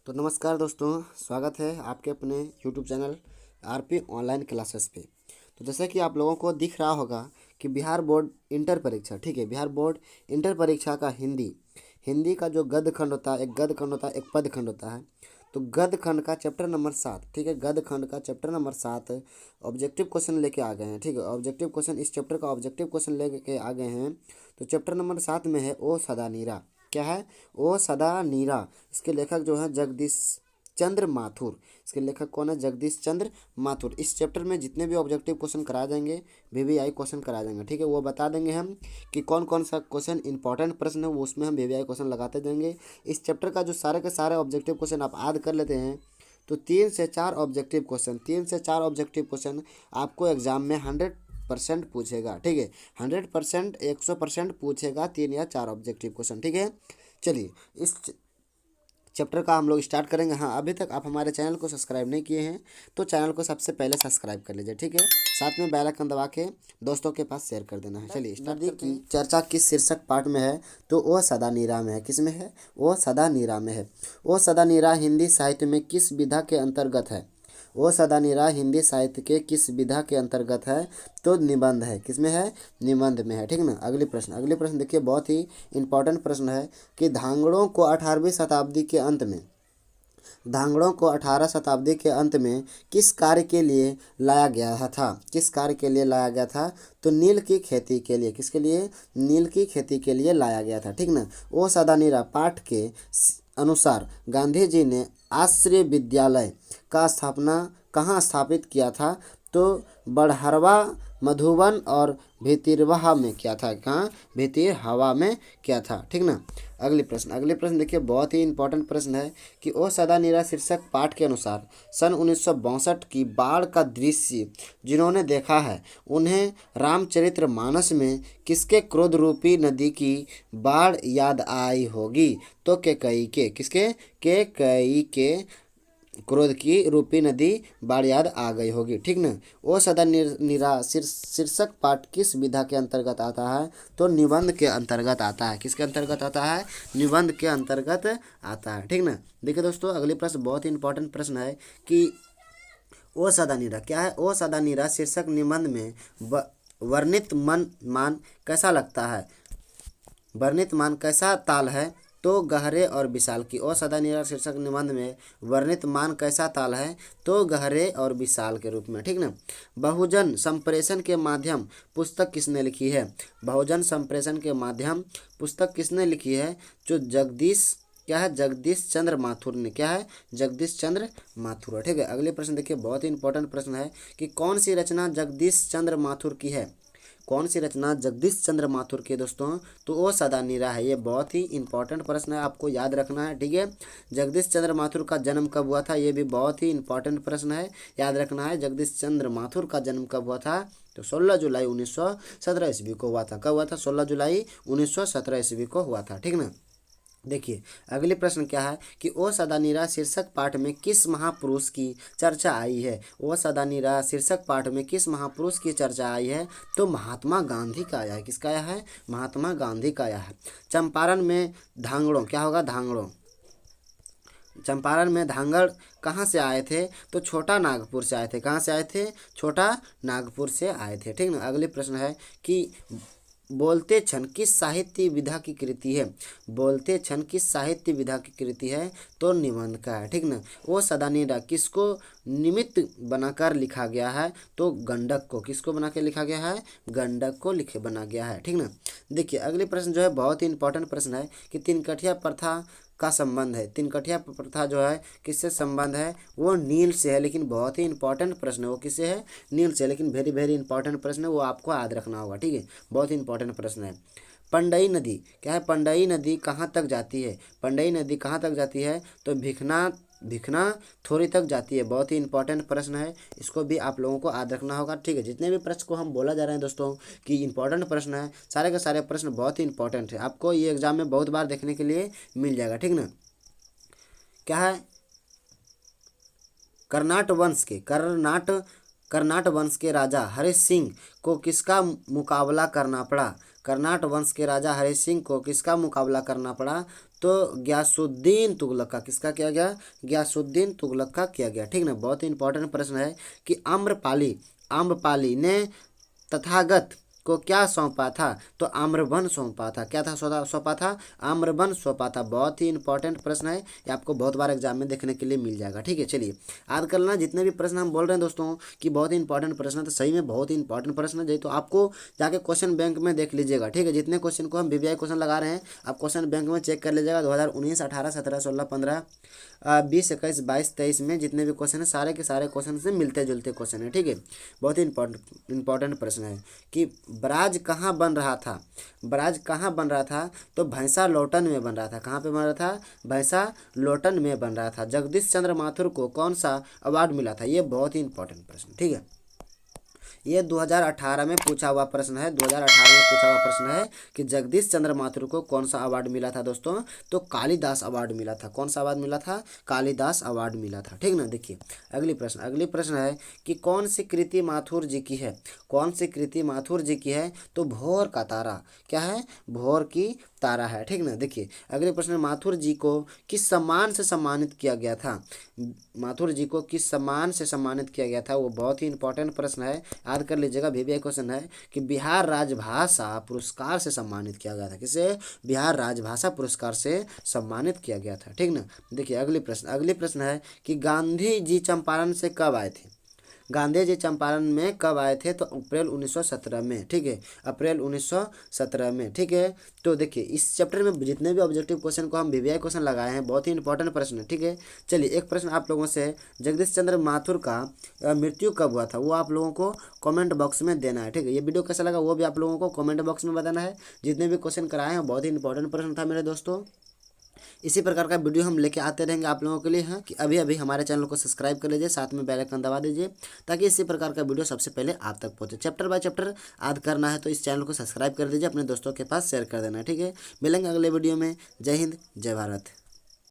तो नमस्कार दोस्तों, स्वागत है आपके अपने YouTube channel RP online classes पे। तो जैसे कि आप लोगों को दिख रहा होगा कि बिहार बोर्ड इंटर परीक्षा, ठीक है, बिहार बोर्ड इंटर परीक्षा का हिंदी का जो गद्य खंड होता है, एक गद्य खंड होता है, एक पद खंड होता है। तो गद्य खंड का चैप्टर नंबर 7, ठीक है, गद्य खंड का चैप्टर नंबर 7 ऑब्जेक्टिव क्वेश्चन लेके आ गए हैं, ठीक है। ऑब्जेक्टिव क्वेश्चन, इस चैप्टर का ऑब्जेक्टिव क्वेश्चन लेके आ गए हैं। तो चैप्टर नंबर 7 में है ओ सदा नीरा। क्या है? ओ सदा नीरा। इसके लेखक जो है जगदीश चंद्र माथुर। इसके लेखक कौन है? जगदीश चंद्र माथुर। इस चैप्टर में जितने भी ऑब्जेक्टिव क्वेश्चन कराए जाएंगे, वीवीआई क्वेश्चन कराए जाएंगे, ठीक है, वो बता देंगे हम कि कौन कौन सा क्वेश्चन इंपॉर्टेंट प्रश्न है, वो उसमें हम वीवीआई क्वेश्चन लगाते जाएंगे। इस चैप्टर का जो सारे के सारे ऑब्जेक्टिव क्वेश्चन आप याद कर लेते हैं तो 3 से 4 ऑब्जेक्टिव क्वेश्चन आपको एग्जाम में 100% पूछेगा, ठीक है। 100%, 100% पूछेगा 3 या 4 ऑब्जेक्टिव क्वेश्चन, ठीक है। चलिए इस चैप्टर का हम लोग स्टार्ट करेंगे। हाँ, अभी तक आप हमारे चैनल को सब्सक्राइब नहीं किए हैं तो चैनल को सबसे पहले सब्सक्राइब कर लीजिए, ठीक है। साथ में बेल आइकन दबा के दोस्तों के पास शेयर कर देना है। चलिए स्टार्ट करते हैं। चर्चा किस शीर्षक पाठ में है? तो ओ सदा नीरा में है। किस में है? ओ सदा नीरा में है। ओ सदा नीरा हिंदी साहित्य में किस विधा के अंतर्गत है? ओ सदा नीरा हिंदी साहित्य के किस विधा के अंतर्गत है? तो निबंध है। किसमें है? निबंध में है, ठीक ना। अगले प्रश्न देखिए, बहुत ही इंपॉर्टेंट प्रश्न है कि धांगड़ों को 18वीं शताब्दी के अंत में, धांगड़ों को 18 शताब्दी के अंत में किस कार्य के लिए लाया गया था? किस कार्य के लिए लाया गया था? तो नील की खेती के लिए। किसके लिए? नील की खेती के लिए लाया गया था, ठीक ना। ओ सदा नीरा पाठ के अनुसार गांधी जी ने आश्रय विद्यालय का स्थापना कहाँ स्थापित किया था? तो बड़हरवा, मधुबन और भितिरवा में किया था। कहाँ? भितिरवा में किया था, ठीक ना। अगले प्रश्न देखिए, बहुत ही इंपॉर्टेंट प्रश्न है कि ओ सदा नीरा शीर्षक पाठ के अनुसार सन 1962 की बाढ़ का दृश्य जिन्होंने देखा है उन्हें रामचरितमानस में किसके क्रोध रूपी नदी की बाढ़ याद आई होगी? तो कैकेयी के। किसके? कैकेयी के क्रोध की रूपी नदी बाढ़ याद आ गई होगी, ठीक ना। ओ सदा नीरा शीर्षक पाठ किस विधा के अंतर्गत आता है? तो निबंध के अंतर्गत आता है। किसके अंतर्गत आता है? निबंध के अंतर्गत आता है, ठीक ना। देखिए दोस्तों, अगले प्रश्न बहुत ही इंपॉर्टेंट प्रश्न है कि ओ सदा नीरा क्या है? ओ सदा नीरा शीर्षक निबंध में वर्णित मान कैसा लगता है? वर्णित मान कैसा ताल है? तो गहरे और विशाल की। ओ सदा नीरा शीर्षक निबंध में वर्णित मान कैसा ताल है? तो गहरे और विशाल के रूप में, ठीक ना। बहुजन संप्रेषण के माध्यम पुस्तक किसने लिखी है? बहुजन संप्रेषण के माध्यम पुस्तक किसने लिखी है? जो जगदीश, क्या है? जगदीश चंद्र माथुर ने। क्या है? जगदीश चंद्र माथुर, ठीक है। अगले प्रश्न देखिए, बहुत ही इंपॉर्टेंट प्रश्न है कि कौन सी रचना जगदीश चंद्र माथुर की है? कौन सी रचना जगदीश चंद्र माथुर की दोस्तों? तो वो सदा नीरा है। ये बहुत ही इंपॉर्टेंट प्रश्न है, आपको याद रखना है, ठीक है। जगदीश चंद्र माथुर का जन्म कब हुआ था? ये भी बहुत ही इंपॉर्टेंट प्रश्न है, याद रखना है। जगदीश चंद्र माथुर का जन्म कब हुआ था? तो 16 जुलाई 1917 ईस्वी को हुआ था। कब हुआ था? 16 जुलाई 1917 ईस्वी को हुआ था, ठीक ना। देखिए अगले प्रश्न क्या है कि ओ सदा नीरा शीर्षक पाठ में किस महापुरुष की चर्चा आई है? ओ सदा नीरा शीर्षक पाठ में किस महापुरुष की चर्चा आई है? तो महात्मा गांधी का आया है। किसका आया है? महात्मा गांधी का आया है। चंपारण में धांगड़ों, क्या होगा? धांगड़ों। चंपारण में धांगड़ कहाँ से आए थे? तो छोटा नागपुर से आए थे। कहाँ से आए थे? छोटा नागपुर से आए थे, ठीक ना। अगले प्रश्न है कि बोलते क्षण किस साहित्य विधा की कृति है? बोलते क्षण किस साहित्य विधा की कृति है? तो निबंध का है, ठीक ना। वो सदा नीरा किसको निमित्त बनाकर लिखा गया है? तो गंडक को। किसको बना के लिखा गया है? गंडक को लिखे बना गया है, ठीक ना। देखिए अगले प्रश्न जो है बहुत ही इंपॉर्टेंट प्रश्न है कि तिनकठिया प्रथा का संबंध है। तिनकठिया प्रथा जो है किससे संबंध है? वो नील से है, लेकिन बहुत ही इंपॉर्टेंट प्रश्न है। वो किससे है? नील से, लेकिन वेरी वेरी इंपॉर्टेंट प्रश्न है, वो आपको याद रखना होगा, ठीक है। बहुत ही इंपॉर्टेंट प्रश्न है। पंडई नदी, क्या है? पंडई नदी कहाँ तक जाती है? पंडई नदी कहाँ तक जाती है? तो भिखना थोड़ी तक जाती है। बहुत ही इंपॉर्टेंट प्रश्न है, इसको भी आप लोगों को याद रखना होगा, ठीक है। जितने भी प्रश्न को हम बोला जा रहे हैं दोस्तों कि इंपॉर्टेंट प्रश्न है, सारे के सारे प्रश्न बहुत ही इंपॉर्टेंट है, आपको ये एग्जाम में बहुत बार देखने के लिए मिल जाएगा, ठीक ना। क्या है? कर्नाट वंश के राजा हरीश सिंह को किसका मुकाबला करना पड़ा? कर्नाट वंश के राजा हरीश सिंह को किसका मुकाबला करना पड़ा? तो गयासुद्दीन तुगलक का किसका किया गया? गयासुद्दीन तुगलक का किया गया। ठीक ना, बहुत ही इंपॉर्टेंट प्रश्न है कि आम्रपाली ने तथागत को क्या सौंपा था? तो आम्रवन सौंपा था। क्या था सौंपा था? आम्रवन सौंपा था। बहुत ही इंपॉर्टेंट प्रश्न है, ये आपको बहुत बार एग्जाम में देखने के लिए मिल जाएगा। ठीक है, चलिए याद कर लेना जितने भी प्रश्न हम बोल रहे हैं दोस्तों कि बहुत ही इंपॉर्टेंट प्रश्न है, तो सही में बहुत ही इंपॉर्टेंट प्रश्न है। तो आपको जाके क्वेश्चन बैंक में देख लीजिएगा। ठीक है, जितने क्वेश्चन को हम वीवीआई क्वेश्चन लगा रहे हैं आप क्वेश्चन बैंक में चेक कर लीजिएगा। 2019, 18, 17, 16, 15, 20, 21, 22, 23 में जितने भी क्वेश्चन है सारे के सारे क्वेश्चन से मिलते जुलते क्वेश्चन है। ठीक है, बहुत ही इंपॉर्टेंट प्रश्न है कि ब्राज कहाँ बन रहा था? ब्राज कहाँ बन रहा था? तो भैंसा लोटन में बन रहा था। कहाँ पे बन रहा था? भैंसा लोटन में बन रहा था। जगदीश चंद्र माथुर को कौन सा अवार्ड मिला था? ये बहुत ही इंपॉर्टेंट प्रश्न। ठीक है, ये 2018 में पूछा हुआ प्रश्न है। 2018 में पूछा हुआ प्रश्न है कि जगदीश चंद्र माथुर को कौन सा अवार्ड मिला था दोस्तों? तो कालिदास अवार्ड मिला था। कौन सा अवार्ड मिला था? कालिदास अवार्ड मिला था। ठीक ना, देखिए अगली प्रश्न है कि कौन सी कृति माथुर जी की है? कौन सी कृति माथुर जी की है? तो भोर का तारा। क्या है? भोर की तारा है। ठीक ना, देखिए अगले प्रश्न में माथुर जी को किस सम्मान से सम्मानित किया गया था? माथुर जी को किस सम्मान से सम्मानित किया गया था? वो बहुत ही इंपॉर्टेंट प्रश्न है, याद कर लीजिएगा। वीवीआई क्वेश्चन है कि बिहार राजभाषा पुरस्कार से सम्मानित किया गया था। किसे? बिहार राजभाषा पुरस्कार से सम्मानित किया गया था। ठीक ना, देखिए अगली प्रश्न है कि गांधी जी चंपारण से कब आए थे? गांधी जी चंपारण में कब आए थे? तो अप्रैल 1917 में। ठीक है, अप्रैल 1917 में। ठीक है, तो देखिए इस चैप्टर में जितने भी ऑब्जेक्टिव क्वेश्चन को हम वीवीआई क्वेश्चन लगाए हैं बहुत ही इंपॉर्टेंट प्रश्न है। ठीक है, चलिए एक प्रश्न आप लोगों से, जगदीश चंद्र माथुर का मृत्यु कब हुआ था? वो आप लोगों को कमेंट बॉक्स में देना है। ठीक है, ये वीडियो कैसा लगा वो भी आप लोगों को कमेंट बॉक्स में बताना है। जितने भी क्वेश्चन कराए हैं बहुत ही इंपॉर्टेंट प्रश्न था मेरे दोस्तों। इसी प्रकार का वीडियो हम लेके आते रहेंगे आप लोगों के लिए। हाँ, कि अभी अभी हमारे चैनल को सब्सक्राइब कर लीजिए, साथ में बेल आइकन दबा दीजिए ताकि इसी प्रकार का वीडियो सबसे पहले आप तक पहुंचे। चैप्टर बाय चैप्टर याद करना है तो इस चैनल को सब्सक्राइब कर दीजिए, अपने दोस्तों के पास शेयर कर देना है। ठीक है, मिलेंगे अगले वीडियो में। जय हिंद, जय भारत।